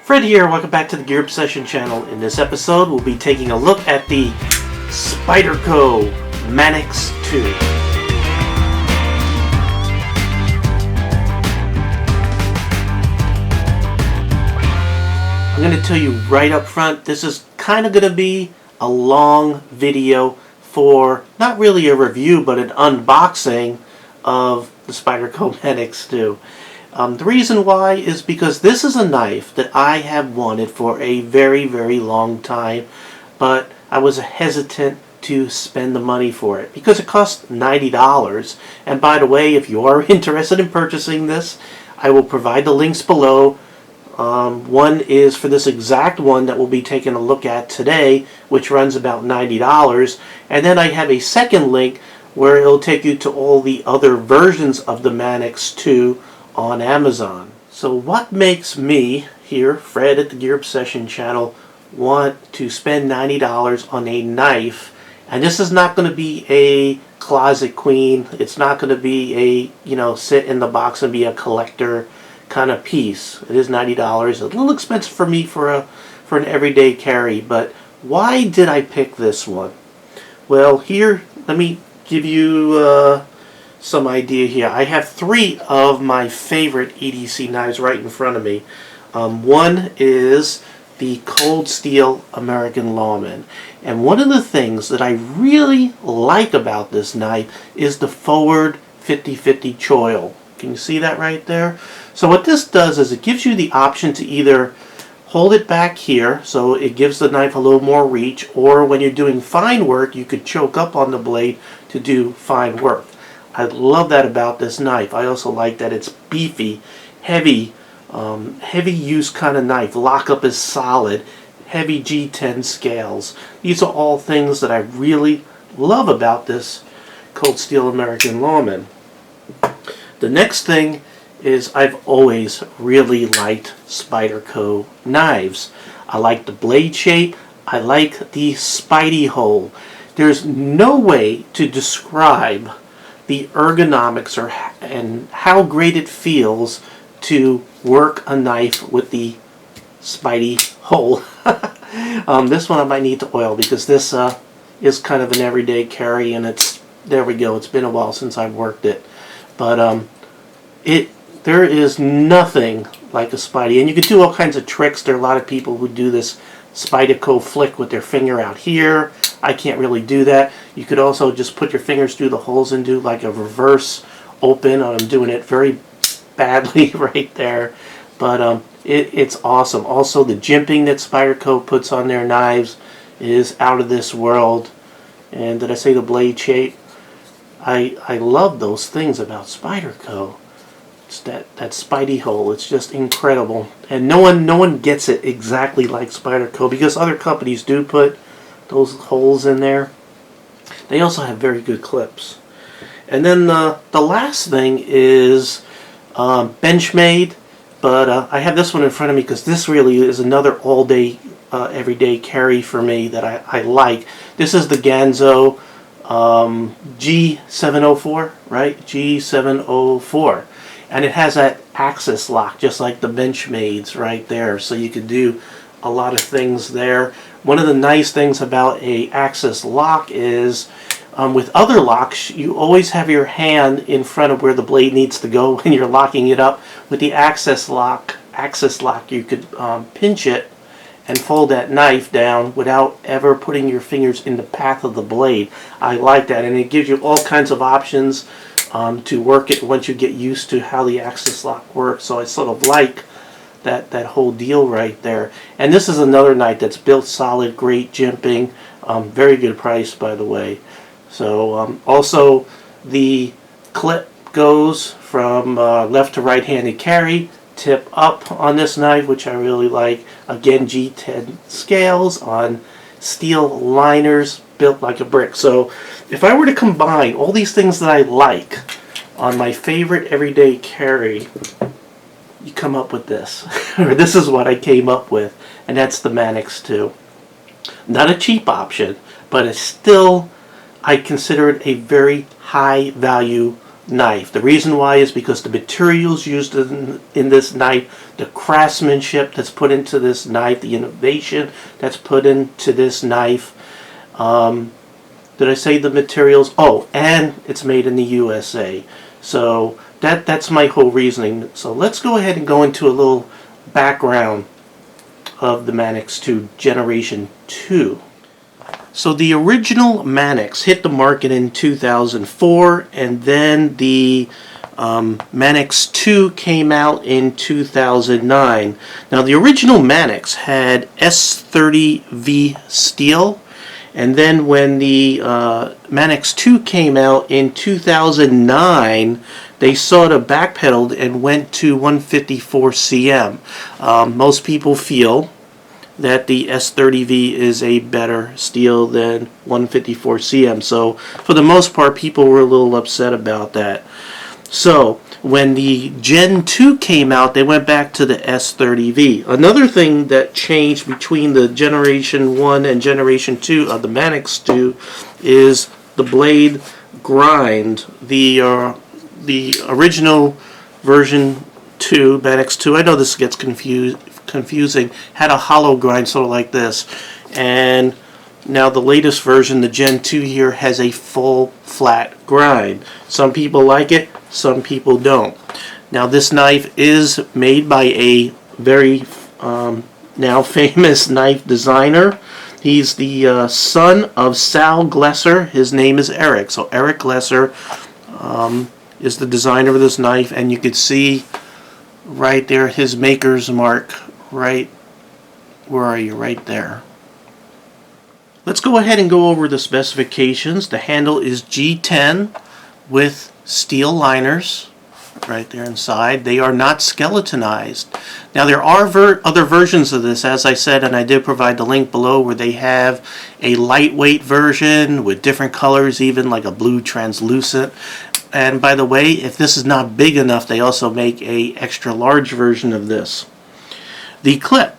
Fred here, welcome back to the Gear Obsession channel. In this episode, we'll be taking a look at the Spyderco Manix 2. I'm going to tell you right up front, this is kind of going to be a long video for not really a review, but an unboxing of the Spyderco Manix 2. The reason why is because this is a knife that I have wanted for a very, very long time, but I was hesitant to spend the money for it because it costs $90. And by the way, if you are interested in purchasing this, I will provide the links below. One is for this exact one that we'll be taking a look at today, which runs about $90. And then I have a second link where it'll take you to all the other versions of the Manix 2 on Amazon. So what makes me here, Fred at the Gear Obsession channel, want to spend $90 on a knife? And this is not going to be a closet queen. It's not going to be a, sit in the box and be a collector kind of piece. It is $90. A little expensive for me for an everyday carry, but why did I pick this one? Well, here, let me give you some idea here. I have three of my favorite EDC knives right in front of me. One is the Cold Steel American Lawman. And one of the things that I really like about this knife is the forward 50-50 choil. Can you see that right there? So what this does is it gives you the option to either hold it back here, so it gives the knife a little more reach, or when you're doing fine work, you could choke up on the blade to do fine work. I love that about this knife. I also like that it's beefy, heavy use kind of knife. Lockup is solid, heavy G10 scales. These are all things that I really love about this Cold Steel American Lawman. The next thing is I've always really liked Spyderco knives. I like the blade shape. I like the Spyderco Hole. There's no way to describe the ergonomics and how great it feels to work a knife with the Spyderco Hole. This one I might need to oil because this is kind of an everyday carry, and there we go. It's been a while since I've worked it, but there is nothing like a Spyderco, and you can do all kinds of tricks. There are a lot of people who do this Spyderco flick with their finger out here. I can't really do that. You could also just put your fingers through the holes and do like a reverse open. I'm doing it very badly right there, but it's awesome. Also, the jimping that Spyderco puts on their knives is out of this world. And did I say the blade shape? I love those things about Spyderco. It's that Spyderco Hole. It's just incredible, and no one gets it exactly like Spyderco because other companies do put those holes in there. They also have very good clips. And then the last thing is Benchmade, but I have this one in front of me because this really is another all-day, everyday carry for me that I like. This is the Ganzo G704, right? G704. And it has that axis lock, just like the Benchmades right there. So you can do a lot of things there. One of the nice things about a axis lock is with other locks, you always have your hand in front of where the blade needs to go when you're locking it up. With the axis lock, you could pinch it and fold that knife down without ever putting your fingers in the path of the blade. I like that, and it gives you all kinds of options to work it once you get used to how the axis lock works. So I sort of like that whole deal right there. And this is another knife that's built solid, great jimping, very good price, by the way. So also the clip goes from left to right-handed carry, tip up on this knife, which I really like. Again, G10 scales on steel liners, built like a brick. So if I were to combine all these things that I like on my favorite everyday carry, you come up with this. Or this is what I came up with, and that's the Manix 2. Not a cheap option, but it's still, I consider it a very high value knife. The reason why is because the materials used in this knife, the craftsmanship that's put into this knife, the innovation that's put into this knife. Did I say the materials? Oh, and it's made in the USA. So that's my whole reasoning. So let's go ahead and go into a little background of the Manix 2 Generation 2. So the original Manix hit the market in 2004, and then the Manix 2 came out in 2009. Now the original Manix had S30V steel, and then when the Manix 2 came out in 2009, they sort of backpedaled and went to 154 cm. Most people feel that the S30V is a better steel than 154 cm. So for the most part, people were a little upset about that. So when the Gen 2 came out, they went back to the S30V. Another thing that changed between the Generation 1 and Generation 2 of the Manix 2 is the blade grind. The original version 2, Manix 2, I know this gets confusing, had a hollow grind sort of like this. And now the latest version, the Gen 2 here, has a full flat grind. Some people like it, some people don't. Now this knife is made by a very now famous knife designer. He's the son of Sal Glesser. His name is Eric. So Eric Glesser is the designer of this knife, and you could see right there his maker's mark. Right, where are you? Right there. Let's go ahead and go over the specifications. The handle is G10 with steel liners right there inside. They are not skeletonized. Now there are other versions of this, as I said, and I did provide the link below, where they have a lightweight version with different colors, even like a blue translucent. And by the way, if this is not big enough, they also make a extra large version of this. The clip.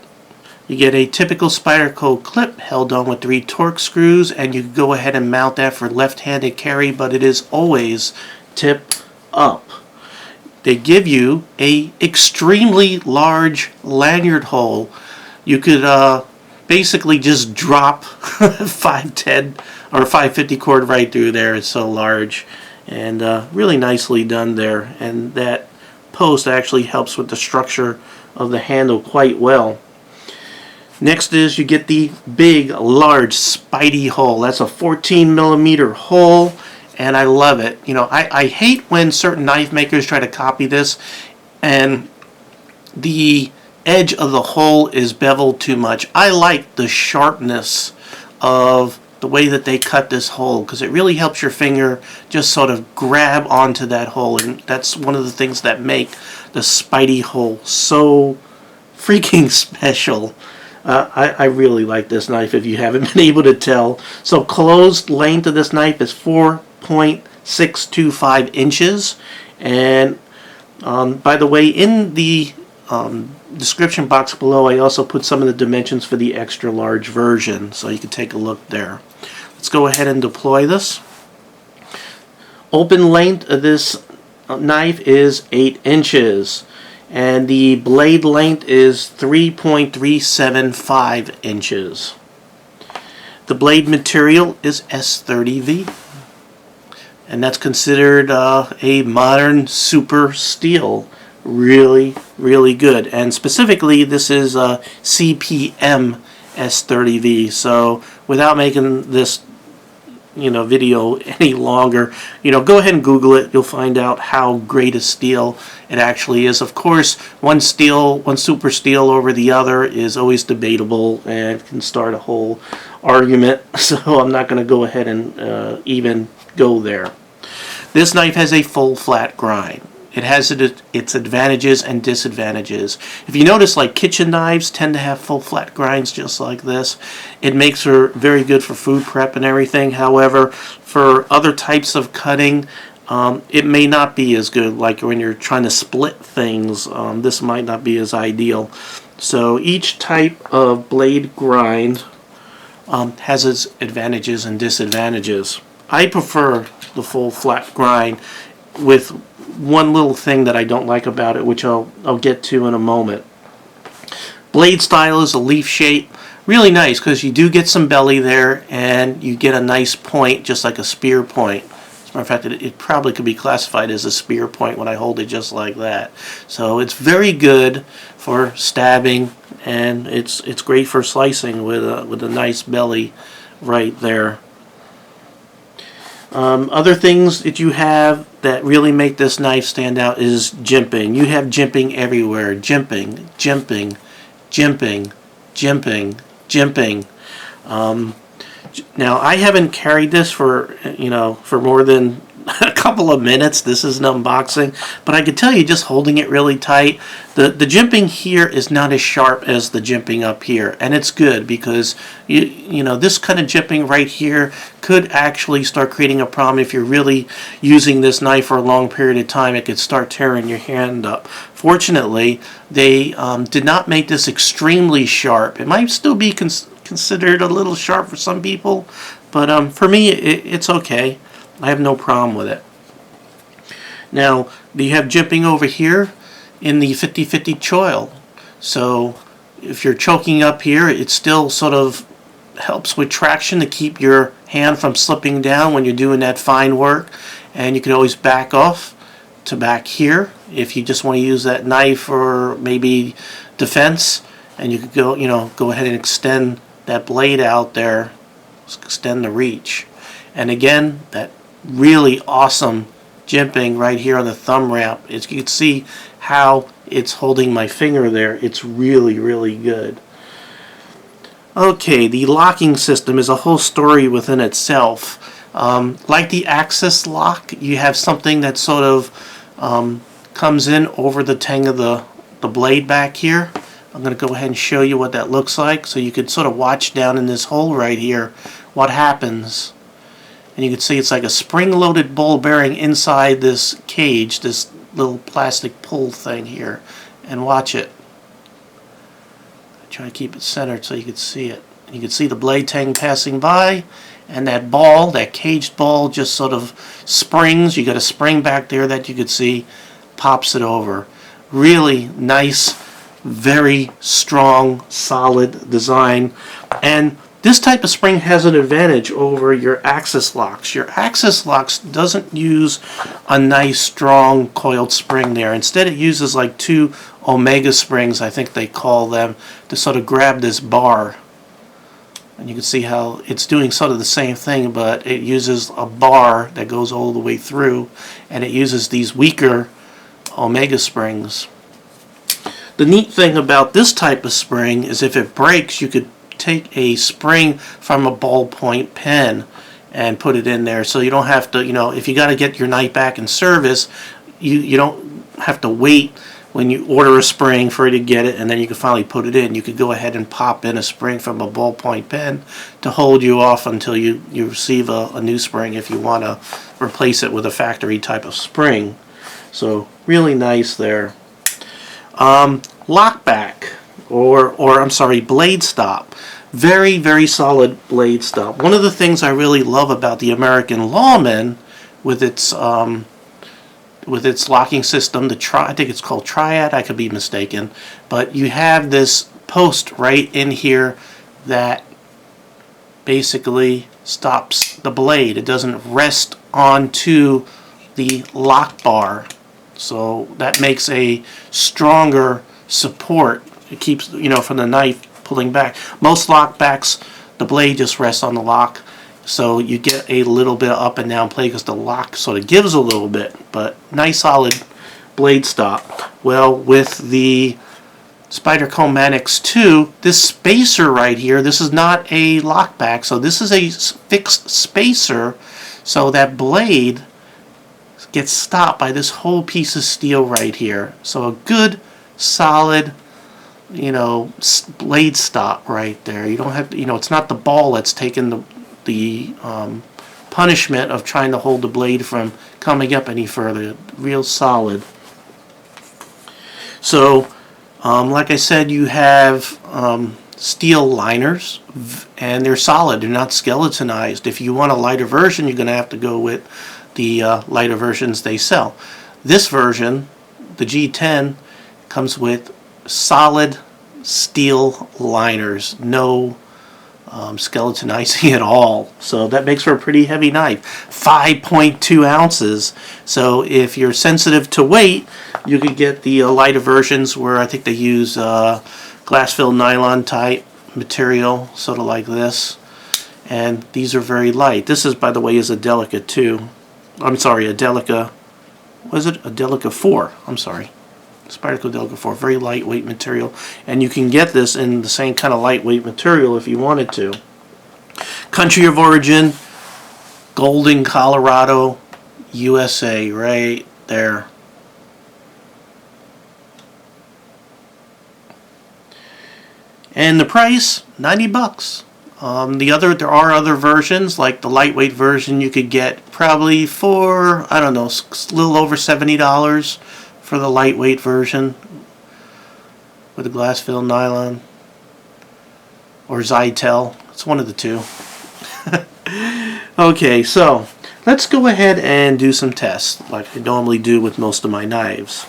You get a typical Spyderco clip held on with 3 Torx screws, and you can go ahead and mount that for left-handed carry, but it is always tip up. They give you a extremely large lanyard hole. You could basically just drop 510 or 550 cord right through there. It's so large, and really nicely done there. And that post actually helps with the structure of the handle quite well. Next is you get the big, large Spyderco hole. That's a 14mm hole, and I love it. You know, I hate when certain knife makers try to copy this, and the edge of the hole is beveled too much. I like the sharpness of the way that they cut this hole, because it really helps your finger just sort of grab onto that hole, and that's one of the things that make the Spyderco hole so freaking special. I really like this knife, if you haven't been able to tell. So closed length of this knife is 4.625 inches, and by the way, in the description box below, I also put some of the dimensions for the extra large version, so you can take a look there. Let's go ahead and deploy this. Open length of this knife is 8 inches, and the blade length is 3.375 inches. The blade material is S30V, and that's considered a modern super steel. Really, really good. And specifically, this is CPM S30V. So without making this video any longer, go ahead and Google it. You'll find out how great a steel it actually is. Of course, one super steel over the other is always debatable and can start a whole argument, so I'm not going to go ahead and even go there. This knife has a full flat grind. It has its advantages and disadvantages. If you notice, like kitchen knives tend to have full flat grinds just like this. It makes her very good for food prep and everything. However, for other types of cutting, it may not be as good. Like when you're trying to split things, this might not be as ideal. So each type of blade grind has its advantages and disadvantages. I prefer the full flat grind. with one little thing that I don't like about it, which I'll get to in a moment. Blade style is a leaf shape. Really nice because you do get some belly there and you get a nice point, just like a spear point. As a matter of fact, it probably could be classified as a spear point when I hold it just like that. So it's very good for stabbing, and it's great for slicing with a nice belly right there. Other things that you have that really make this knife stand out is jimping. You have jimping everywhere. Jimping, jimping, jimping, jimping, jimping. Now I haven't carried this for more than a couple of minutes. This is an unboxing, but I can tell you, just holding it really tight, the jimping here is not as sharp as the jimping up here, and it's good because you know this kind of jimping right here could actually start creating a problem if you're really using this knife for a long period of time. It could start tearing your hand up. Fortunately, they did not make this extremely sharp. It might still be considered a little sharp for some people, but for me it's okay. I have no problem with it. Now, you have jimping over here in the 50-50 choil. So if you're choking up here, it still sort of helps with traction to keep your hand from slipping down when you're doing that fine work. And you can always back off to back here if you just want to use that knife for maybe defense. And you could go ahead and extend that blade out there, extend the reach. And again, that really awesome jimping right here on the thumb ramp. You can see how it's holding my finger there. It's really, really good. Okay, the locking system is a whole story within itself. Like the access lock, you have something that sort of comes in over the tang of the blade back here. I'm going to go ahead and show you what that looks like so you can sort of watch down in this hole right here what happens. And you can see it's like a spring-loaded ball bearing inside this cage, this little plastic pull thing here. And watch it. I try to keep it centered so you can see it. And you can see the blade tang passing by, and that ball, that caged ball, just sort of springs. You got a spring back there that you could see, pops it over. Really nice, very strong, solid design. And this type of spring has an advantage over your axis locks. Your axis locks doesn't use a nice strong coiled spring there. Instead it uses like two omega springs, I think they call them, to sort of grab this bar. And you can see how it's doing sort of the same thing, but it uses a bar that goes all the way through, and it uses these weaker omega springs. The neat thing about this type of spring is if it breaks, you could take a spring from a ballpoint pen and put it in there, so you don't have to, if you got to get your knife back in service, you don't have to wait when you order a spring for it to get it and then you can finally put it in. You could go ahead and pop in a spring from a ballpoint pen to hold you off until you receive a new spring if you want to replace it with a factory type of spring. So really nice there. Lockback, or I'm sorry, blade stop. Very, very solid blade stop. One of the things I really love about the American Lawman with its locking system, I think it's called Triad, I could be mistaken, but you have this post right in here that basically stops the blade. It doesn't rest onto the lock bar, so that makes a stronger support. It keeps, from the knife pulling back. Most lockbacks, the blade just rests on the lock, so you get a little bit of up and down play because the lock sort of gives a little bit, but nice solid blade stop. Well, with the Spyderco Manix 2, this spacer right here, this is not a lockback, so this is a fixed spacer, so that blade gets stopped by this whole piece of steel right here. So a good solid blade stop right there. You don't have to, it's not the ball that's taking the punishment of trying to hold the blade from coming up any further. Real solid. So like I said, you have steel liners, and they're solid. They're not skeletonized. If you want a lighter version, you're going to have to go with the lighter versions they sell. This version, the G10, comes with solid steel liners, no skeletonizing at all. So that makes for a pretty heavy knife. 5.2 ounces. So if you're sensitive to weight, you could get the lighter versions where I think they use glass-filled nylon type material, sort of like this. And these are very light. This is, by the way, is a Delica 2. I'm sorry, a Delica, was it? A Delica 4. I'm sorry. Spyderco Delica 4. Very lightweight material. And you can get this in the same kind of lightweight material if you wanted to. Country of origin, Golden, Colorado, USA, right there. And the price, 90 bucks. There are other versions, like the lightweight version you could get probably for, I don't know, a little over $70 for the lightweight version with the glass-filled nylon, or Zytel. It's one of the two. Okay, so let's go ahead and do some tests like I normally do with most of my knives.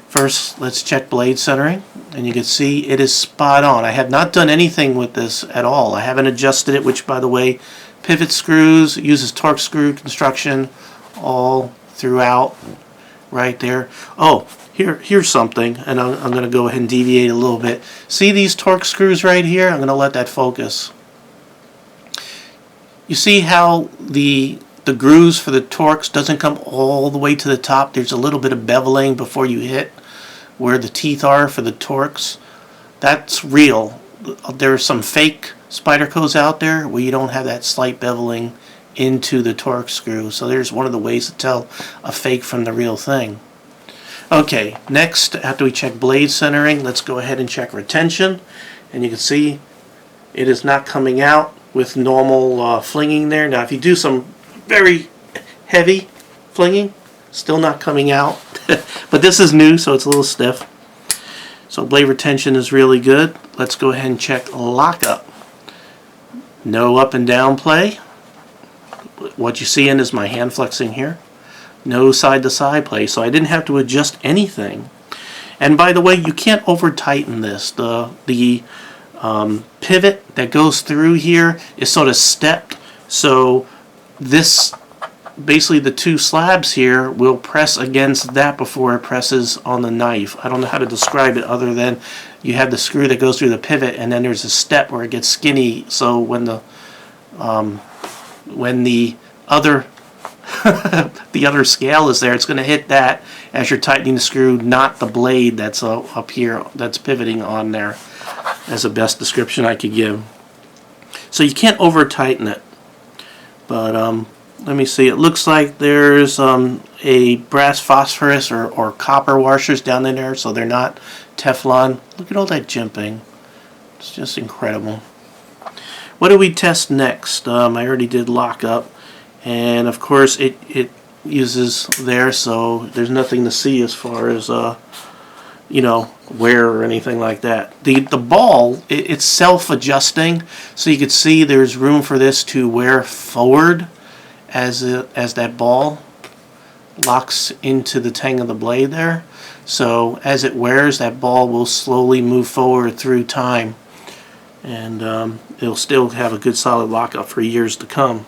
First, let's check blade centering, and you can see it is spot on. I have not done anything with this at all. I haven't adjusted it, which, by the way, pivot screws, uses torque screw construction all throughout right there. Oh, here's something, and I'm going to go ahead and deviate a little bit. See these torque screws right here? I'm going to let that focus. You see how the grooves for the torques doesn't come all the way to the top? There's a little bit of beveling before you hit where the teeth are for the torques. That's real. There are some fake Spydercos out there where you don't have that slight beveling into the torque screw. So there's one of the ways to tell a fake from the real thing. Okay, next, after we check blade centering, let's go ahead and check retention. And you can see it is not coming out with normal flinging there. Now if you do some very heavy flinging, still not coming out. But this is new, so it's a little stiff. So blade retention is really good. Let's go ahead and check lockup. No up and down play. What you see in is my hand flexing here. No side to side play, so I didn't have to adjust anything. And by the way, you can't over tighten this. The pivot that goes through here is sort of stepped, so this, basically the two slabs here will press against that before it presses on the knife. I don't know how to describe it other than you have the screw that goes through the pivot, and then there's a step where it gets skinny, so when the other the other scale is there, it's going to hit that as you're tightening the screw, not the blade that's up here that's pivoting on there, as the best description I could give. So you can't over tighten it. But let me see, it looks like there's a brass phosphorus or copper washers down in there, so they're not Teflon. Look at all that jimping. It's just incredible. What do we test next? I already did lockup, and of course it uses there, so there's nothing to see as far as you know, wear or anything like that. The ball, it's self-adjusting, so you can see there's room for this to wear forward as that ball locks into the tang of the blade there. So as it wears, that ball will slowly move forward through time, and it'll still have a good solid lockup for years to come.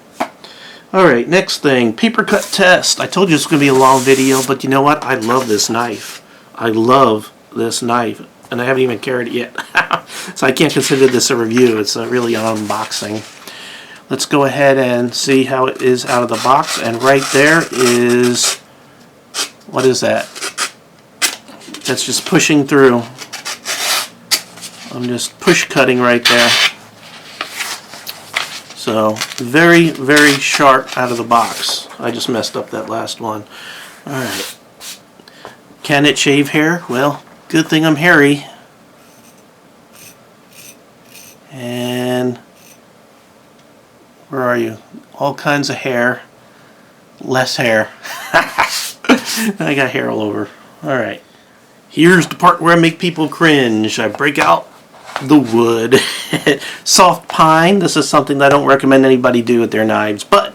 Alright, next thing, paper cut test. I told you it's going to be a long video, but you know what? I love this knife. I love this knife, and I haven't even carried it yet. So I can't consider this a review. It's really an unboxing. Let's go ahead and see how it is out of the box. And right there is, what is that? That's just pushing through. I'm just push cutting right there. So very, very sharp out of the box. I just messed up that last one. Alright. Can it shave hair? Well, good thing I'm hairy. And where are you? All kinds of hair. Less hair. I got hair all over. Alright. Here's the part where I make people cringe. I break out the wood. Soft pine. This is something that I don't recommend anybody do with their knives, but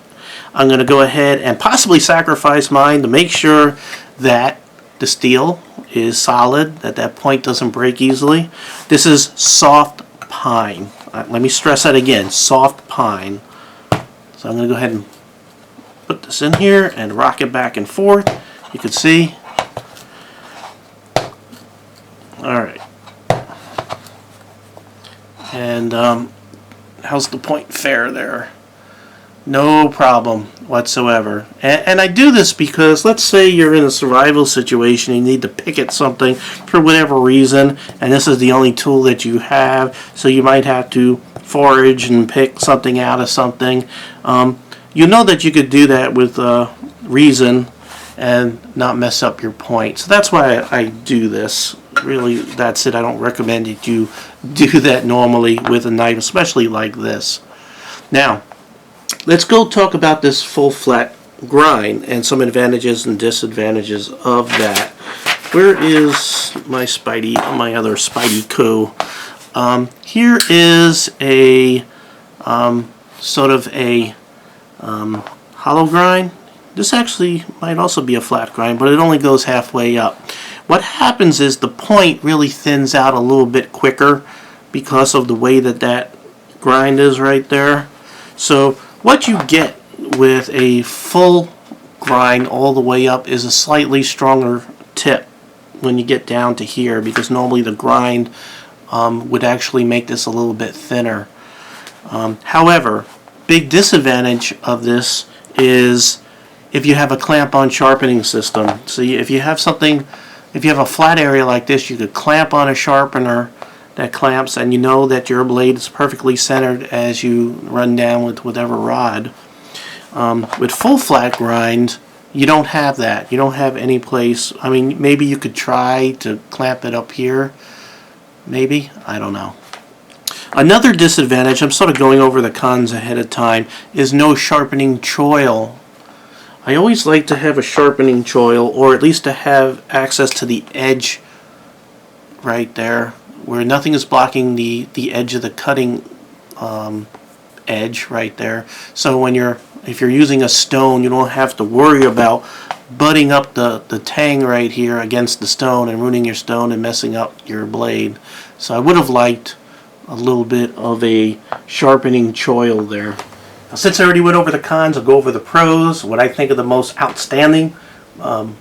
I'm going to go ahead and possibly sacrifice mine to make sure that the steel is solid, that that point doesn't break easily. This is soft pine. Let me stress that again, soft pine. So I'm going to go ahead and put this in here and rock it back and forth. You can see. Alright. And how's the point fair there? No problem whatsoever. And I do this because let's say you're in a survival situation, you need to pick at something for whatever reason, and this is the only tool that you have, so you might have to forage and pick something out of something. You know that you could do that with reason and not mess up your point. So that's why I do this. Really, that's it. I don't recommend that you do that normally with a knife, especially like this. Now, let's go talk about this full flat grind and some advantages and disadvantages of that. Where is my other Spyderco? Here is a sort of a hollow grind. This actually might also be a flat grind, but it only goes halfway up. What happens is the point really thins out a little bit quicker because of the way that that grind is right there. So what you get with a full grind all the way up is a slightly stronger tip when you get down to here, because normally the grind would actually make this a little bit thinner. However, big disadvantage of this is if you have a clamp-on sharpening system. So if you have something, if you have a flat area like this, you could clamp on a sharpener that clamps, and you know that your blade is perfectly centered as you run down with whatever rod. With full flat grind, you don't have that. You don't have any place. I mean, maybe you could try to clamp it up here. Maybe. I don't know. Another disadvantage, I'm sort of going over the cons ahead of time, is no sharpening choil. I always like to have a sharpening choil, or at least to have access to the edge right there, where nothing is blocking the edge of the cutting edge right there. So when if you're using a stone, you don't have to worry about butting up the tang right here against the stone and ruining your stone and messing up your blade. So I would have liked a little bit of a sharpening choil there. Now, since I already went over the cons, I'll go over the pros. What I think of the most outstanding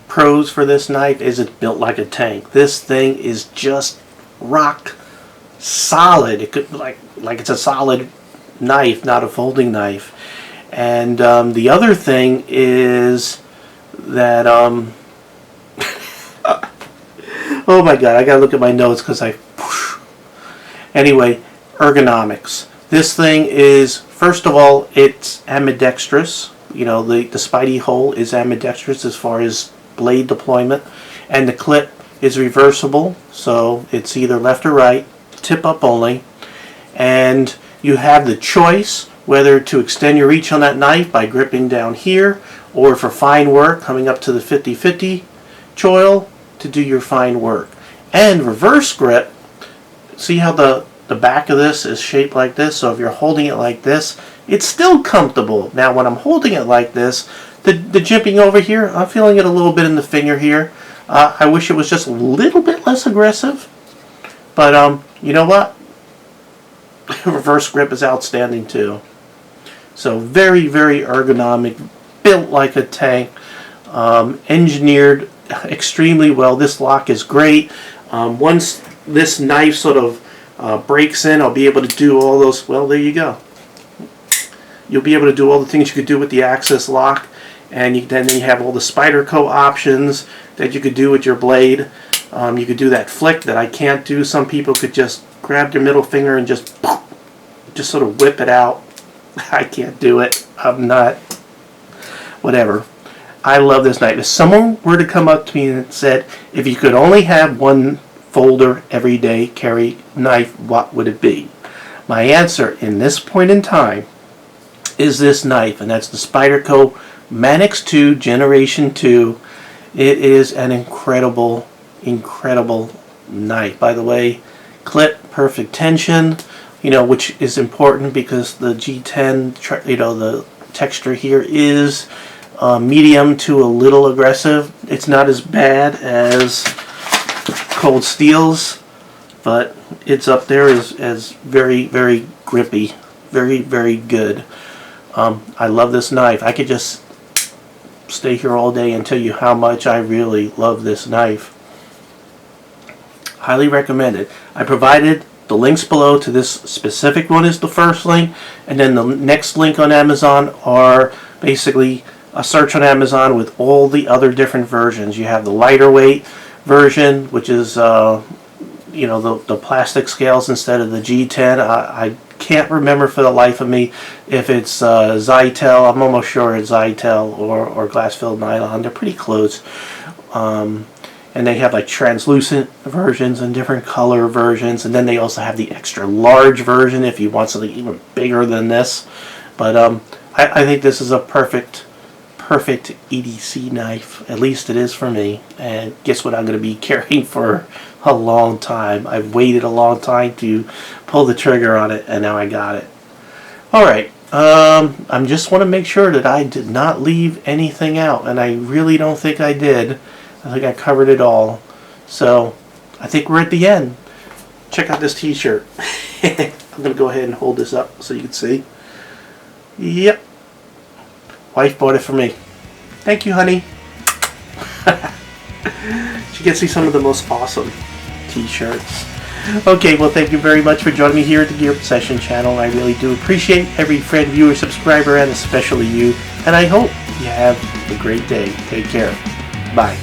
pros for this knife is it's built like a tank. This thing is just rock solid. It could like it's a solid knife, not a folding knife. And the other thing is that oh my god, I gotta look at my notes because anyway, ergonomics. This thing is, first of all, it's ambidextrous. You know, the Spyderco Hole is ambidextrous as far as blade deployment, and the clip is reversible, so it's either left or right, tip up only, and you have the choice whether to extend your reach on that knife by gripping down here, or for fine work coming up to the 50-50 choil to do your fine work. And reverse grip, see how the back of this is shaped like this, so if you're holding it like this, it's still comfortable. Now when I'm holding it like this, the jimping over here, I'm feeling it a little bit in the finger here. I wish it was just a little bit less aggressive, but you know what? Reverse grip is outstanding too. So very, very ergonomic, built like a tank, engineered extremely well. This lock is great. Once this knife sort of breaks in, I'll be able to do all those, well, there you go. You'll be able to do all the things you could do with the Access lock, and then you have all the Spyderco options that you could do with your blade. You could do that flick that I can't do. Some people could just grab their middle finger and just sort of whip it out. I can't do it. I'm not. Whatever. I love this knife. If someone were to come up to me and said, if you could only have one folder everyday carry knife, what would it be? My answer in this point in time is this knife, and that's the Spyderco Manix 2 Generation 2. It is an incredible, incredible knife. By the way, clip, perfect tension, you know, which is important because the G10, you know, the texture here is medium to a little aggressive. It's not as bad as cold steel's, but it's up there as very, very grippy. Very, very good. I love this knife. I could just stay here all day and tell you how much I really love this knife. Highly recommend it. I provided the links below to this specific one is the first link, and then the next link on Amazon are basically a search on Amazon with all the other different versions. You have the lighter weight version, which is you know, the plastic scales instead of the G10. I can't remember for the life of me if it's Zytel. I'm almost sure it's Zytel or glass-filled nylon. They're pretty close. And they have like translucent versions and different color versions, and then they also have the extra large version if you want something even bigger than this. But I think this is a perfect EDC knife. At least it is for me. And guess what I'm going to be carrying for a long time. I've waited a long time to pull the trigger on it, and now I got it. Alright, I just want to make sure that I did not leave anything out, and I really don't think I did. I think I covered it all. So, I think we're at the end. Check out this t-shirt. I'm going to go ahead and hold this up so you can see. Yep. Wife bought it for me. Thank you, honey. She gets me some of the most awesome t-shirts. Okay, well, thank you very much for joining me here at the Gear Obsession channel. I really do appreciate every friend, viewer, subscriber, and especially you. And I hope you have a great day. Take care. Bye.